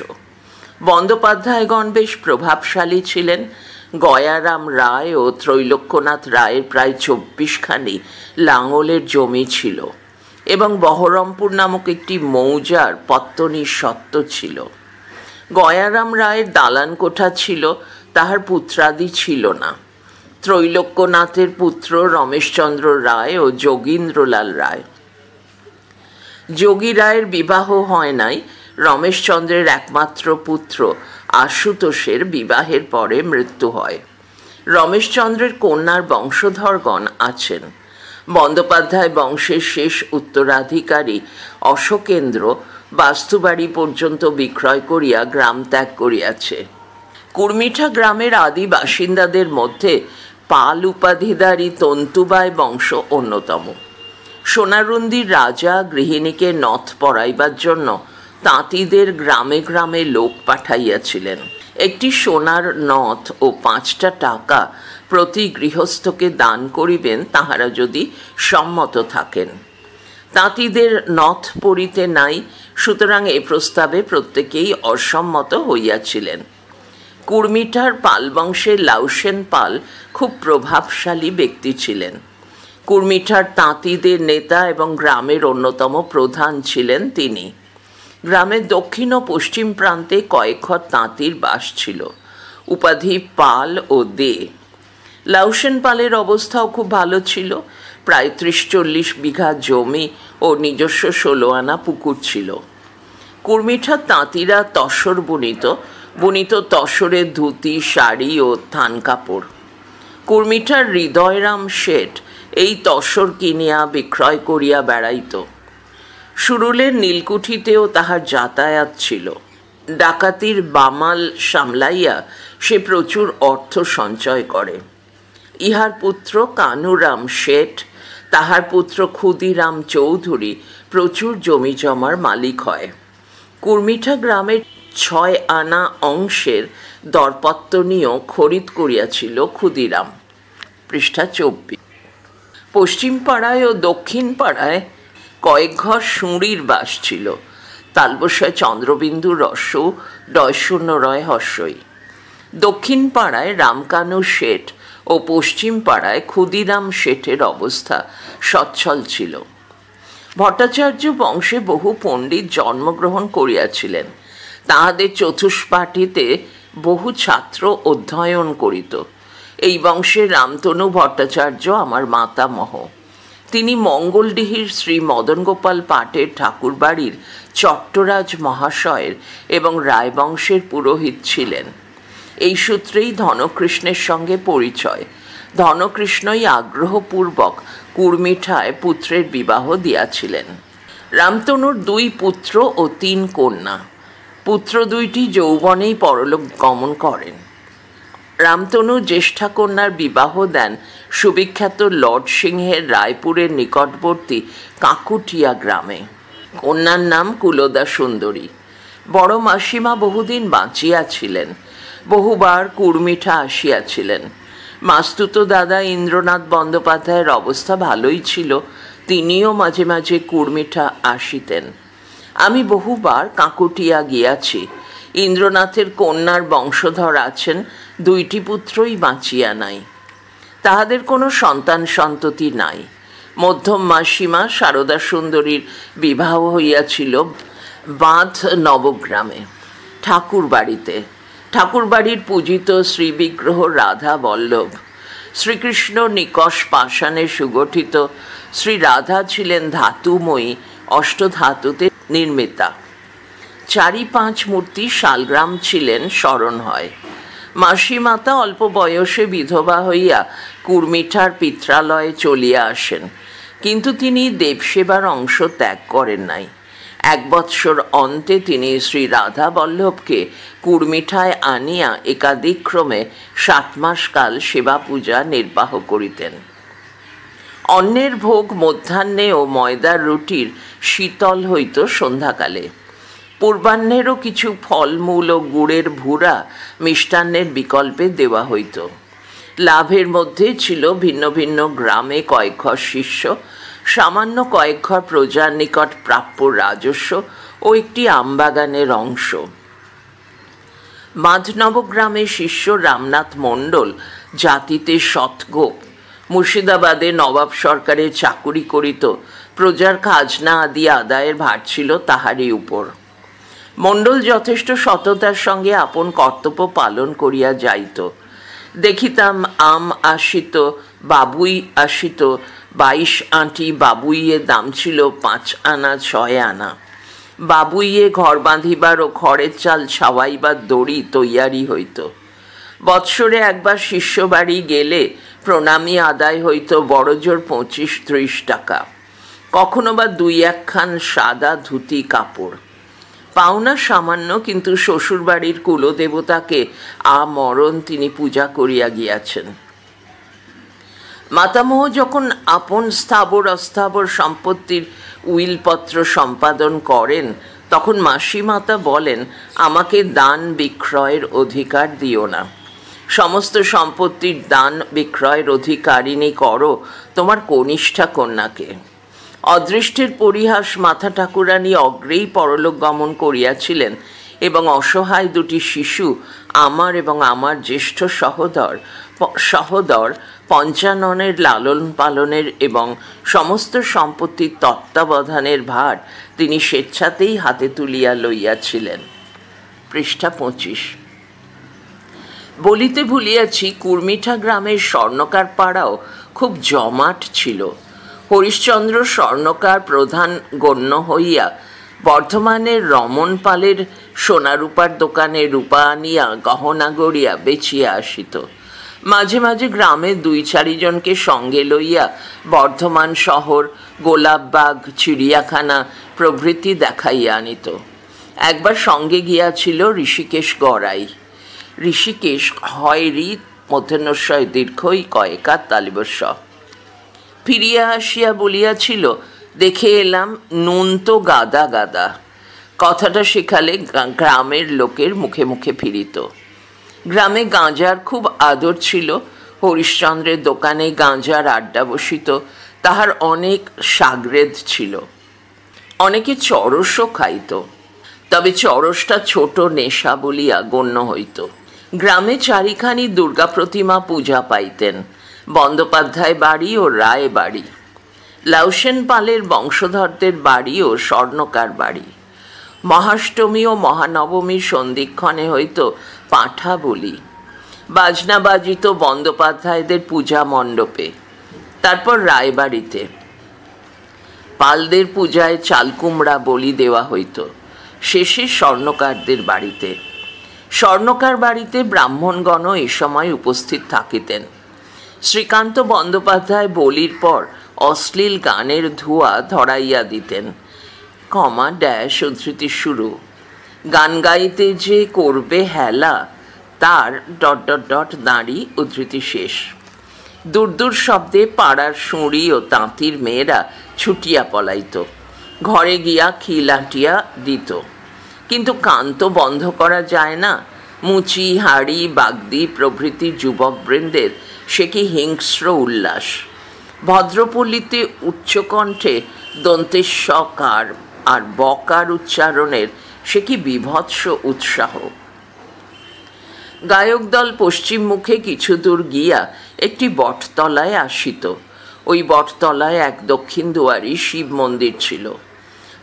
বন্দ্যোপাধ্যায়গণ বেশ প্রভাবশালী ছিলেন। গয়ারাম রায় ও ত্রৈলোক্যনাথ রায়ের প্রায় 24খানি লাঙলের জমি ছিল এবং বহরমপুর নামক একটি মৌজার পত্তনির সত্ত্ব ছিল। গয়ারাম রায়ের দালান কোঠা ছিল, তাহার পুত্রাদি ছিল না। ত্রৈলোক্যনাথের পুত্র রমেশচন্দ্র রায় ও যোগীন্দ্রলাল রায়। যোগী রায়ের বিবাহ হয় নাই। রমেশচন্দ্রের একমাত্র পুত্র আশুতোষের বিবাহের পরে মৃত্যু হয়। রমেশচন্দ্রের কন্যার বংশধরগণ আছেন। বন্দ্যোপাধ্যায় বংশের শেষ উত্তরাধিকারী অশোকেন্দ্র বাস্তুবাড়ি পর্যন্ত বিক্রয় করিয়া গ্রাম ত্যাগ করিয়াছে। কুড়মিঠা গ্রামের আদি বাসিন্দাদের মধ্যে পাল উপাধিধারী তন্তুবাই বংশ অন্যতম। সোনারুন্দির রাজা গৃহিণীকে নথ পরাইবার জন্য তাঁতিদের গ্রামে গ্রামে লোক পাঠাইয়াছিলেন। একটি সোনার নথ ও 5টা টাকা প্রতি গৃহস্থকে দান করিবেন, তাহারা যদি সম্মত থাকেন। তাঁতিদের নথ পরিতে নাই, সুতরাং এ প্রস্তাবে প্রত্যেকেই অসম্মত হইয়াছিলেন। কুড়মিঠার পাল বংশের লাউসেন পাল খুব প্রভাবশালী ব্যক্তি ছিলেন। কুড়মিঠার তাঁতিদের নেতা এবং গ্রামের অন্যতম প্রধান ছিলেন তিনি। গ্রামের দক্ষিণ ও পশ্চিম প্রান্তে কয়েক ঘর তাঁতির বাস ছিল। উপাধি পাল ও দে। লাউসেন পালের অবস্থাও খুব ভালো ছিল। প্রায় 30-40 বিঘা জমি ও নিজস্ব 16 আনা পুকুর ছিল। কুড়মিঠার তাঁতিরা তসর বুনিত তসরের ধুতি, শাড়ি ও থান কাপড়। কুড়মিঠার হৃদয়রাম শেঠ এই তসর কিনিয়া বিক্রয় করিয়া বেড়াইত। সুরুলের নীলকুঠিতেও তাহার যাতায়াত ছিল। ডাকাতির বামাল সামলাইয়া সে প্রচুর অর্থ সঞ্চয় করে। ইহার পুত্র কানুরাম শেঠ, তাহার পুত্র ক্ষুদিরাম চৌধুরী প্রচুর জমি জমার মালিক হয়। কুড়মিঠা গ্রামের 6 আনা অংশের দরপত্তনীয় খরিদ করিয়াছিল ক্ষুদিরাম। পৃষ্ঠা 24। পশ্চিম পাড়ায় ও দক্ষিণ পাড়ায় কয়েক ঘর সুঁড়ির বাস ছিল। তালবস্যায় চন্দ্রবিন্দু রস্য ডয়শূন্য রয় হর্ষই। দক্ষিণ পাড়ায় রামকানু শেঠ ও পশ্চিম পাড়ায় ক্ষুদিরাম শেঠের অবস্থা সচ্ছল ছিল। ভট্টাচার্য বংশে বহু পণ্ডিত জন্মগ্রহণ করিয়াছিলেন। তাহাদের চতুষ্পাঠীতে বহু ছাত্র অধ্যয়ন করিত। এই বংশের রামতনু ভট্টাচার্য আমার মাতামহ। তিনি মঙ্গলডিহির শ্রী মদন গোপাল পাটের ঠাকুরবাড়ির চট্টরাজ মহাশয়ের এবং রায়বংশের পুরোহিত ছিলেন। এই সূত্রেই ধনকৃষ্ণের সঙ্গে পরিচয়। ধনকৃষ্ণই আগ্রহপূর্বক কুর্মিঠায় পুত্রের বিবাহ দিয়াছিলেন। রামতনুর 2 পুত্র ও 3 কন্যা। পুত্র 2টি যৌবনেই পরলোক গমন করেন। রামতনু জ্যেষ্ঠা কন্যার বিবাহ দেন সুবিখ্যাত লর্ড সিংহের রায়পুরের নিকটবর্তী কাকুটিয়া গ্রামে। কন্যার নাম কুলদা সুন্দরী। বড় মাসিমা বহুদিন বাঁচিয়াছিলেন, বহুবার কুর্মিঠা আসিয়াছিলেন। মাস্তুত দাদা ইন্দ্রনাথ বন্দ্যোপাধ্যায়ের অবস্থা ভালোই ছিল, তিনিও মাঝে মাঝে কুর্মিঠা আসিতেন। আমি বহুবার কাকুটিয়া গিয়াছি। ইন্দ্রনাথের কন্যার বংশধর আছেন, 2টি পুত্রই বাঁচিয়া নাই। তাহাদের কোনো সন্তান সন্ততি নাই। মধ্যম মাসিমা সারদা সুন্দরীর বিবাহ হইয়াছিল বাঁধ নবগ্রামে ঠাকুরবাড়িতে। ঠাকুরবাড়ির পূজিত শ্রীবিগ্রহ রাধা বল্লভ। শ্রীকৃষ্ণ নিকষ পাষাণে সুগঠিত। শ্রী রাধা ছিলেন ধাতুময়ী, অষ্টধাতুতে নির্মিতা। 4-5 মূর্তি শালগ্রাম ছিলেন, স্মরণ হয়। মাসিমাতা অল্প বয়সে বিধবা হইয়া কুর্মিঠার পিত্রালয়ে চলিয়া আসেন, কিন্তু তিনি দেবসেবার অংশ ত্যাগ করেন নাই। 1 বৎসর অন্তে তিনি শ্রী রাধা বল্লভকে কুর্মিঠায় আনিয়া একাদিক্রমে 7 মাস কাল সেবা পূজা নির্বাহ করিতেন। অন্নের ভোগ মধ্যাহ্নে ও ময়দার রুটির শীতল হইত সন্ধ্যাকালে। পূর্বাহ্নেরও কিছু ফলমূল ও গুড়ের ভুড়া মিষ্টান্নের বিকল্পে দেওয়া হইত। লাভের মধ্যে ছিল ভিন্ন ভিন্ন গ্রামে কয়েক ঘর শিষ্য, সামান্য কয়েক ঘর প্রজার নিকট প্রাপ্য রাজস্ব ও একটি আমবাগানের অংশ। মাধনবগ্রামে শিষ্য রামনাথ মণ্ডল জাতিতে সৎগোপ। মুর্শিদাবাদে নবাব সরকারের চাকুরি করিত। প্রজার খাজনা আদি আদায়ের ভার ছিল তাহারই উপর। মণ্ডল যথেষ্ট সততার সঙ্গে আপন কর্তব্য পালন করিয়া যাইত। দেখিতাম আম আসিত, বাবুই আসিত। 22 আঁটি বাবুইয়ের দাম ছিল 5 আনা 6 আনা। বাবুইয়ে ঘর বাঁধিবার ও খড়ের চাল ছাওয়াইবার দড়ি তৈয়ারি হইত। বৎসরে একবার শিষ্য বাড়ি গেলে প্রণামী আদায় হইত বড়জোর 25-30 টাকা। কখনো বা 2-1 খান সাদা ধুতি কাপড়। পাওনা সামান্য, কিন্তু শ্বশুরবাড়ির কুলদেবতাকে আমরণ তিনি পূজা করিয়া গিয়াছেন। মাতামহ যখন আপন স্থাবর অস্থাবর সম্পত্তির উইলপত্র সম্পাদন করেন, তখন মাসিমাতা বলেন, আমাকে দান বিক্রয়ের অধিকার দিও না। সমস্ত সম্পত্তির দান বিক্রয়ের অধিকারিণী করো তোমার কনিষ্ঠা কন্যাকে। অদৃষ্টের পরিহাস মাথা ঠাকুরানী অগ্রেই পরলোক গমন করিয়াছিলেন এবং অসহায় 2টি শিশু আমার এবং আমার জ্যেষ্ঠ সহোদর পঞ্চাননের লালন পালনের এবং সমস্ত সম্পত্তির তত্ত্বাবধানের ভার তিনি স্বেচ্ছাতেই হাতে তুলিয়া লইয়াছিলেন। পৃষ্ঠা 25। বলিতে ভুলিয়াছি, কুর্মিঠা গ্রামের স্বর্ণকার পাড়াও খুব জমাট ছিল। হরিশ্চন্দ্র স্বর্ণকার প্রধান গণ্য হইয়া বর্ধমানের রমন পালের সোনারূপার দোকানে রূপা আনিয়া গহনা গড়িয়া বেচিয়া আসিত। মাঝে মাঝে গ্রামে 2-4 জনকে সঙ্গে লইয়া বর্ধমান শহর, গোলাপবাগ, চিড়িয়াখানা প্রভৃতি দেখাইয়া আনিত। একবার সঙ্গে গিয়াছিল ঋষিকেশ গড়াই। ঋষিকেশ হয় ঋত মধ্যাহ্নস্বয় দীর্ঘই কয়েকার তালিবস্য। ফিরিয়া আসিয়া বলিয়াছিল, দেখে এলাম নুন তো গাদা গাদা। কথাটা শেখালে গ্রামের লোকের মুখে মুখে ফিরিত। গ্রামে গাঁজার খুব আদর ছিল। হরিশ্চন্দ্রের দোকানে গাঁজার আড্ডা বসিত। তাহার অনেক সাগরেদ ছিল। অনেকে চরসও খাইত, তবে চরসটা ছোট নেশা বলিয়া গণ্য হইত। গ্রামে 4খানি দুর্গা প্রতিমা পূজা পাইতেন, বন্দ্যোপাধ্যায় বাড়ি ও রায় বাড়ি। লাউসেন পালের বংশধরদের বাড়ি ও স্বর্ণকার বাড়ি। মহাষ্টমী ও মহানবমীর সন্ধিক্ষণে হয়তো পাঁঠা বলি। বাজনা বাজিত বন্দ্যোপাধ্যায়দের পূজা মণ্ডপে, তারপর রায়বাড়িতে। পালদের পূজায় চালকুমড়া বলি দেওয়া হইত, শেষে স্বর্ণকারদের বাড়িতে। স্বর্ণকার বাড়িতে ব্রাহ্মণগণ এ সময় উপস্থিত থাকিতেন। শ্রীকান্ত বন্দ্যোপাধ্যায় বলির পর অশ্লীল গানের ধোঁয়া ধরাইয়া দিতেন, ড্যাশ উদ্ধৃতি শুরু। গান গাইতে যে করবে হেলা, তার ... দাঁড়ি উদ্ধৃতি শেষ। দূর দূর শব্দে পাড়ার সুঁড়ি ও তাঁতির মেয়েরা ছুটিয়া পলাইত, ঘরে গিয়া খিলাটিয়া দিত। কিন্তু গান তো বন্ধ করা যায় না। মুচি, হাড়ি, বাগদি প্রভৃতি যুবকবৃন্দের সে কি হিংস্র উল্লাস! ভদ্রপল্লীতে উচ্চকণ্ঠে দন্তেশ্বকার আর বকার উচ্চারণের সে কি বিভৎস উৎসাহ! গায়ক দল পশ্চিম মুখে কিছু দূর গিয়া একটি বটতলায় আসিত। ওই বটতলায় এক দক্ষিণ দুয়ারি শিব মন্দির ছিল।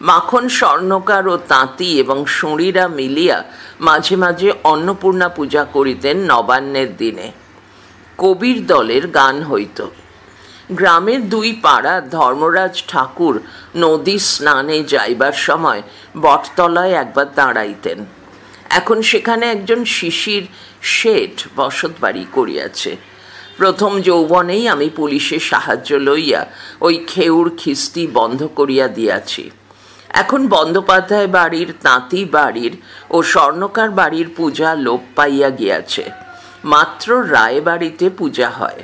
মাখন স্বর্ণকার ও তাঁতি এবং সুঁড়িরা মিলিয়া মাঝে মাঝে অন্নপূর্ণা পূজা করিতেন নবান্নের দিনে। কবির দলের গান হইত। গ্রামের দুই পাড়া ধর্মরাজ ঠাকুর নদী স্নানে যাইবার সময় বটতলায় একবার দাঁড়াইতেন। এখন সেখানে একজন শিশির শেঠ বসত বাড়ি করিয়াছে। প্রথম যৌবনেই আমি পুলিশের সাহায্য লইয়া ওই খেউর খিস্তি বন্ধ করিয়া দিয়াছি। এখন বন্দ্যোপাধ্যায় বাড়ির, তাঁতি বাড়ির ও স্বর্ণকার বাড়ির পূজা লোপ পাইয়া গিয়াছে। মাত্র রায়বাড়িতে পূজা হয়।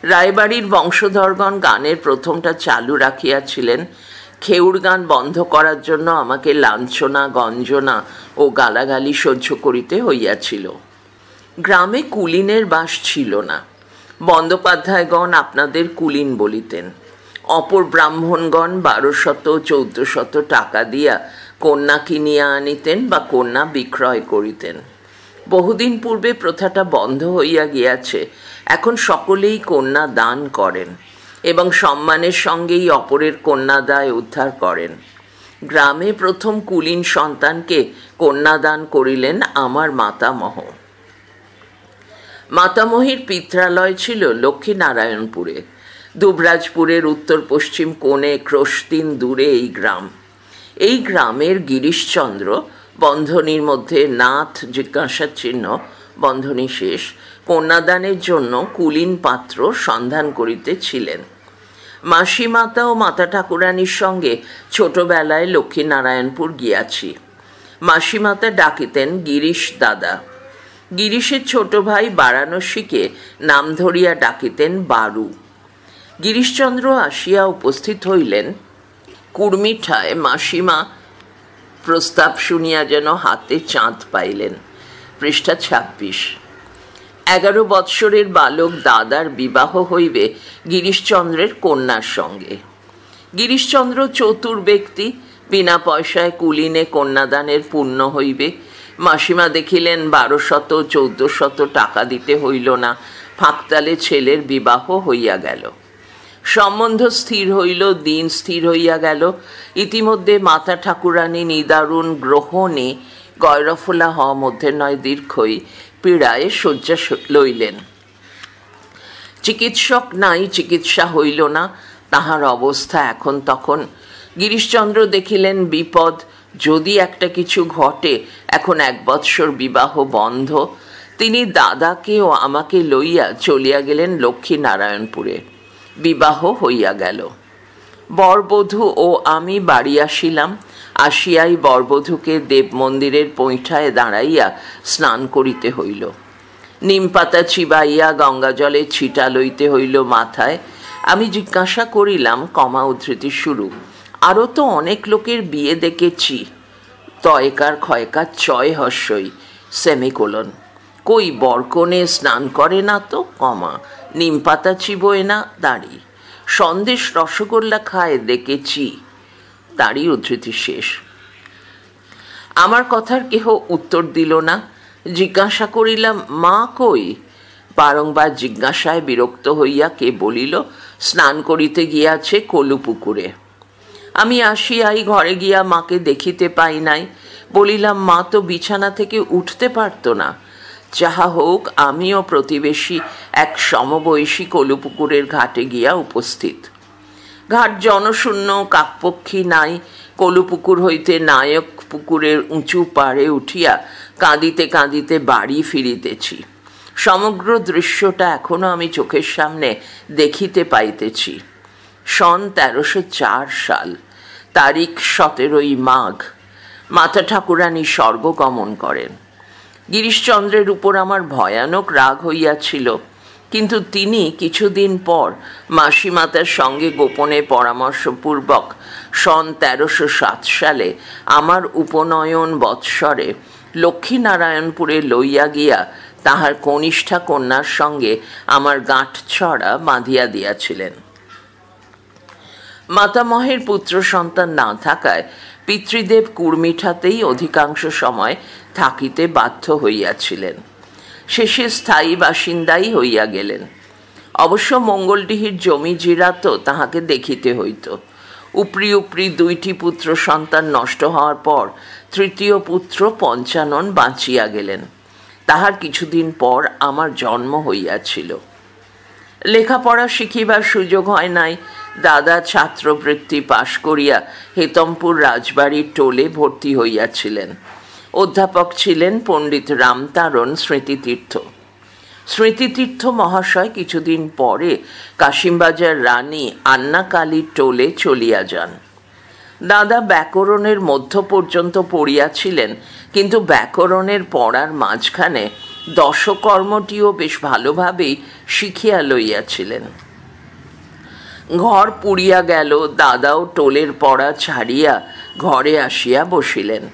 রায়বাড়ির বংশধরগণ গানের প্রথমটা চালু রাখিয়াছিলেন। খেউর গান বন্ধ করার জন্য আমাকে লাঞ্ছনা, গঞ্জনা ও গালাগালি সহ্য করিতে হইয়াছিল। গ্রামে কুলিনের বাস ছিল না। বন্দ্যোপাধ্যায়গণ আপনাদের কুলিন বলিতেন। অপর ব্রাহ্মণগণ 1200-1400 টাকা দিয়া কন্যা কিনিয়া আনিতেন বা কন্যা বিক্রয় করিতেন। বহুদিন পূর্বে প্রথাটা বন্ধ হইয়া গিয়াছে। এখন সকলেই কন্যা দান করেন এবং সম্মানের সঙ্গেই অপরের কন্যাদায় উদ্ধার করেন। গ্রামে প্রথম কুলীন সন্তানকে কন্যাদান করিলেন আমার মাতামহ। মাতামহীর পিত্রালয় ছিল লক্ষ্মীনারায়ণপুরে। দুবরাজপুরের উত্তর পশ্চিম কোণে ক্রোশদিন দূরে এই গ্রাম। এই গ্রামের গিরিশচন্দ্র, বন্ধনীর মধ্যে নাথ জিজ্ঞাসার চিহ্ন, বন্ধনী শেষ, কন্যাদানের জন্য কুলীন পাত্র সন্ধান করিতেছিলেন। মাসিমাতা ও মাতা ঠাকুরানীর সঙ্গে ছোটবেলায় লক্ষ্মীনারায়ণপুর গিয়াছি। মাসিমাতা ডাকিতেন গিরিশ দাদা। গিরিশের ছোট ভাই বারাণসীকে নাম ধরিয়া ডাকিতেন বারু। গিরিশচন্দ্র আসিয়া উপস্থিত হইলেন। কুর্মিঠায় মাসিমা প্রস্তাব শুনিয়া যেন হাতে চাঁদ পাইলেন। পৃষ্ঠা 26। 11 বৎসরের বালক দাদার বিবাহ হইবে গিরিশচন্দ্রের কন্যার সঙ্গে। গিরিশচন্দ্র চতুর ব্যক্তি, বিনা পয়সায় কুলীনে কন্যাদানের পুণ্য হইবে। মাসিমা দেখিলেন 1200-1400 টাকা দিতে হইল না, ফাঁকতালে ছেলের বিবাহ হইয়া গেল। সম্বন্ধ স্থির হইল, দিন স্থির হইয়া গেল। ইতিমধ্যে মাতা ঠাকুরানী নিদারুণ গ্রহণে, গয়রফলা হওয়া মধ্যে নয় দীর্ঘই, পীড়ায় শয্যা লইলেন। চিকিৎসক নাই, চিকিৎসা হইল না। তাহার অবস্থা এখন তখন। গিরিশচন্দ্র দেখিলেন বিপদ, যদি একটা কিছু ঘটে। এখন 1 বৎসর বিবাহ বন্ধ। তিনি দাদাকে ও আমাকে লইয়া চলিয়া গেলেন লক্ষ্মীনারায়ণপুরে। বিবাহ হইয়া গেল। বরবধূ ও আমি বাড়ি আসিলাম। আসিয়াই বরবধূকে দেব মন্দিরের পৈঠায় দাঁড়াইয়া স্নান করিতে হইল। নিমপাতা চিবাইয়া গঙ্গা জলে ছিটা লইতে হইল মাথায়। আমি জিজ্ঞাসা করিলাম, উদ্ধৃতি শুরু, আরও তো অনেক লোকের বিয়ে দেখেছি, তয়কার ক্ষয়কার চয় হস্যই, সেমিকোলন, কই বরকনে স্নান করে না তো, নিমপাতা চিবোয় না, দাঁড়ি, সন্দেশ রসগোল্লা খায় দেখেছি, তারই উদ্ধৃতি শেষ। আমার কথার কেহ উত্তর দিল না। জিজ্ঞাসা করিলাম, মা কই? বারংবার জিজ্ঞাসায় বিরক্ত হইয়া কে বলিল, স্নান করিতে গিয়াছে কলুপুকুরে। আমি আসিয়াই ঘরে গিয়া মাকে দেখিতে পাই নাই। বলিলাম, মা তো বিছানা থেকে উঠতে পারত না। যাহা হোক, আমিও প্রতিবেশী এক সমবয়সী কলুপুকুরের ঘাটে গিয়া উপস্থিত। ঘাট জনশূন্য, কাকপক্ষী নাই। কলুপুকুর হইতে নায়ক পুকুরের উঁচু পাড়ে উঠিয়া কাঁদিতে কাঁদিতে বাড়ি ফিরিতেছি। সমগ্র দৃশ্যটা এখনো আমি চোখের সামনে দেখিতে পাইতেছি। সন 1304 সাল, তারিখ 17 মাঘ। মাতা ঠাকুরানী স্বর্গগমন করেন। গিরিশচন্দ্রের উপর আমার ভয়ানক রাগ হইয়াছিল, কিন্তু তিনি কিছুদিন পর মাসিমাতার সঙ্গে গোপনে পরামর্শপূর্বক সন 1307 সালে আমার উপনয়ন বৎসরে লক্ষ্মীনারায়ণপুরে লইয়া গিয়া তাহার কনিষ্ঠা কন্যার সঙ্গে আমার গাঁটছড়া বাঁধিয়া দিয়াছিলেন। মাতামহের পুত্র সন্তান না থাকায় পিতৃদেব কুর্মিঠাতেই অধিকাংশ সময় থাকিতে বাধ্য হইয়াছিলেন। শেষে স্থায়ী বাসিন্দাই হইয়া গেলেন। অবশ্য মঙ্গলডিহির জমি জিরাতও তাহাকে দেখিতে হইত। উপরি উপরি 2টি পুত্র সন্তান নষ্ট হওয়ার পর তৃতীয় পুত্র পঞ্চানন বাঁচিয়া গেলেন। তাহার কিছুদিন পর আমার জন্ম হইয়াছিল। লেখাপড়া শিখিবার সুযোগ হয় নাই। দাদা ছাত্রবৃত্তি পাশ করিয়া হেতমপুর রাজবাড়ির টোলে ভর্তি হইয়াছিলেন। অধ্যাপক ছিলেন পণ্ডিত রামতারণ স্মৃতিতীর্থ। স্মৃতিতীর্থ মহাশয় কিছুদিন পরে কাশিমবাজার রানী আন্নাকালীর টোলে চলিয়া যান। দাদা ব্যাকরণের মধ্য পর্যন্ত পড়িয়াছিলেন, কিন্তু ব্যাকরণের পড়ার মাঝখানে দশকর্মটিও বেশ ভালোভাবেই শিখিয়া লইয়াছিলেন। ঘর পুড়িয়া গেল। দাদাও টোলের পড়া ছাড়িয়া ঘরে আসিয়া বসিলেন।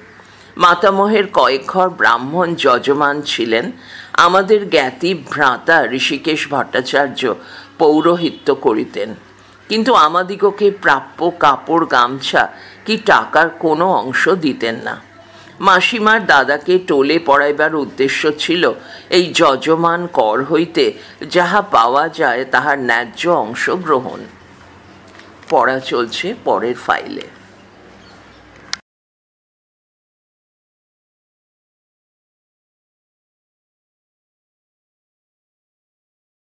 মাতামহের কয়েক ঘর ব্রাহ্মণ যজমান ছিলেন। আমাদের জ্ঞাতি ভ্রাতা ঋষিকেশ ভট্টাচার্য পৌরোহিত্য করিতেন, কিন্তু আমাদিগকে প্রাপ্য কাপড় গামছা কি টাকার কোনো অংশ দিতেন না। মাসিমার দাদাকে টোলে পড়াইবার উদ্দেশ্য ছিল এই যজমান কর হইতে যাহা পাওয়া যায় তাহার ন্যায্য অংশ গ্রহণ। পড়া চলছে পরের ফাইলে।